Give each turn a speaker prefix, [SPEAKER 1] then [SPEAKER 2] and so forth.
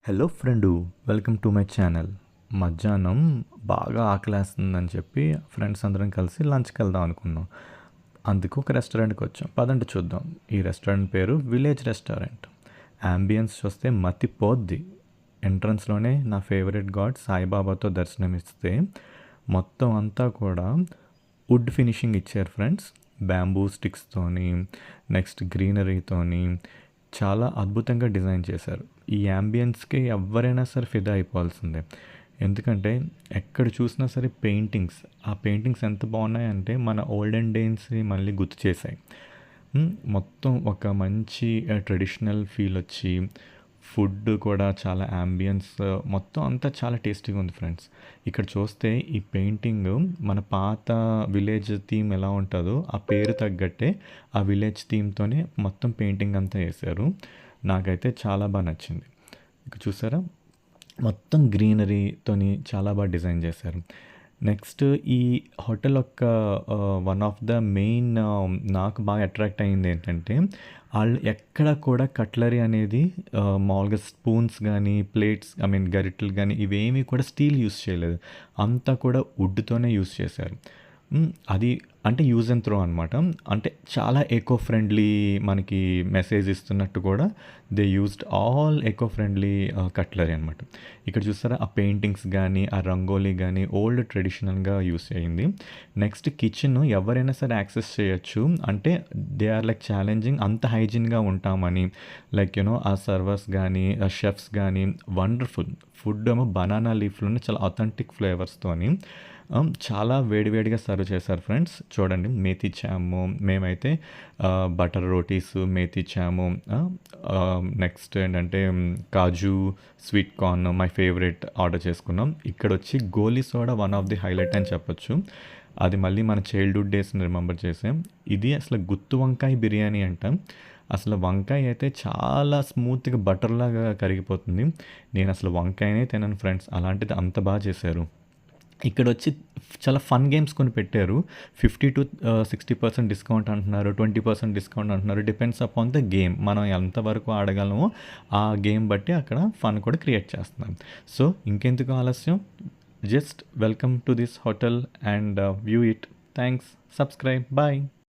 [SPEAKER 1] Hello friend, welcome to my channel. మధ్యాహ్నం బాగా ఆకలేస్తుందని చెప్పి ఫ్రెండ్స్ అందరం కలిసి లంచ్కి వెళ్దాం అనుకున్నాం. అందుకు ఒక రెస్టారెంట్కి వచ్చాం. పదండి చూద్దాం. ఈ రెస్టారెంట్ పేరు విలేజ్ రెస్టారెంట్. యాంబియన్స్ చూస్తే మతిపోద్ది. ఎంట్రన్స్లోనే నా ఫేవరెట్ గాడ్ సాయిబాబాతో దర్శనమిస్తే మొత్తం అంతా కూడా వుడ్ ఫినిషింగ్ ఇచ్చారు ఫ్రెండ్స్. బ్యాంబూ స్టిక్స్తోని, నెక్స్ట్ గ్రీనరీతోని చాలా అద్భుతంగా డిజైన్ చేశారు. ఈ యాంబియన్స్కి ఎవరైనా సరే ఫిదా అయిపోవాల్సిందే. ఎందుకంటే ఎక్కడ చూసినా సరే పెయింటింగ్స్, ఆ పెయింటింగ్స్ ఎంత బాగున్నాయంటే మన ఓల్డెన్ డేస్ని మళ్ళీ గుర్తు చేశాయి. మొత్తం ఒక మంచి ట్రెడిషనల్ ఫీల్ వచ్చి, ఫుడ్ కూడా చాలా యాంబియన్స్, మొత్తం అంతా చాలా టేస్టీగా ఉంది ఫ్రెండ్స్. ఇక్కడ చూస్తే ఈ పెయింటింగ్ మన పాత విలేజ్ థీమ్ ఎలా ఉంటుందో ఆ పేరు తగ్గట్టే ఆ విలేజ్ థీమ్తోనే మొత్తం పెయింటింగ్ అంతా వేశారు. నాకైతే చాలా బాగా నచ్చింది. ఇక్కడ చూసారా, మొత్తం గ్రీనరీతోని చాలా బాగా డిజైన్ చేశారు. నెక్స్ట్ ఈ హోటల్ యొక్క వన్ ఆఫ్ ద మెయిన్ నాకు బాగా అట్రాక్ట్ అయ్యింది ఏంటంటే, వాళ్ళు ఎక్కడ కూడా కట్లరీ అనేది మామూలుగా స్పూన్స్ కానీ, ప్లేట్స్ గరిటెలు కానీ ఇవేమీ కూడా స్టీల్ యూస్ చేయలేదు. అంతా కూడా వుడ్తోనే యూస్ చేశారు. అది అంటే యూజ్ అండ్ త్రో అనమాట. అంటే చాలా ఎకో ఫ్రెండ్లీ మనకి మెసేజ్ ఇస్తున్నట్టు కూడా they used all eco friendly cutlery అనమాట. ఇక్కడ చూస్తారా, ఆ పెయింటింగ్స్ కానీ, ఆ రంగోలీ కానీ ఓల్డ్ ట్రెడిషనల్గా యూస్ అయ్యింది. నెక్స్ట్ కిచెన్ ఎవరైనా సరే యాక్సెస్ చేయొచ్చు. అంటే దే ఆర్ లైక్ ఛాలెంజింగ్ అంత హైజీన్గా ఉంటామని. లైక్ ఆ సర్వర్స్ కానీ, ఆ షెఫ్స్ కానీ వండర్ఫుల్. ఫుడ్ ఏమో బనానా లీఫ్లోనే చాలా అథెంటిక్ ఫ్లేవర్స్తోని చాలా వేడివేడిగా సర్వ్ చేశారు ఫ్రెండ్స్. చూడండి, మేతి చాము, మేమైతే బటర్ రోటీస్, మేతి చాము, నెక్స్ట్ ఏంటంటే kaju sweet corn my favourite order చేసుకున్నాం. ఇక్కడ వచ్చి goli soda one of the highlight అని చెప్పొచ్చు. అది మళ్ళీ మన చైల్డ్హుడ్ డేస్ని రిమెంబర్ చేసాం. ఇది అసలు గుత్తు వంకాయ బిర్యానీ అంటాం. అసలు వంకాయ అయితే చాలా స్మూత్గా బటర్లాగా కరిగిపోతుంది. నేను అసలు వంకాయనే తినను ఫ్రెండ్స్, అలాంటిది అంత బాగా చేశారు. ఇక్కడ వచ్చి చాలా ఫన్ గేమ్స్ కొని పెట్టారు. 50-60% డిస్కౌంట్ అంటున్నారు, 20% డిస్కౌంట్ అంటున్నారు. డిపెండ్స్ అపాన్ ద గేమ్, మనం ఎంతవరకు ఆడగలమో ఆ గేమ్ బట్టి అక్కడ ఫన్ కూడా క్రియేట్ చేస్తున్నాం. సో ఇంకెందుకు ఆలస్యం, just welcome to this hotel and view it. Thanks, subscribe, bye.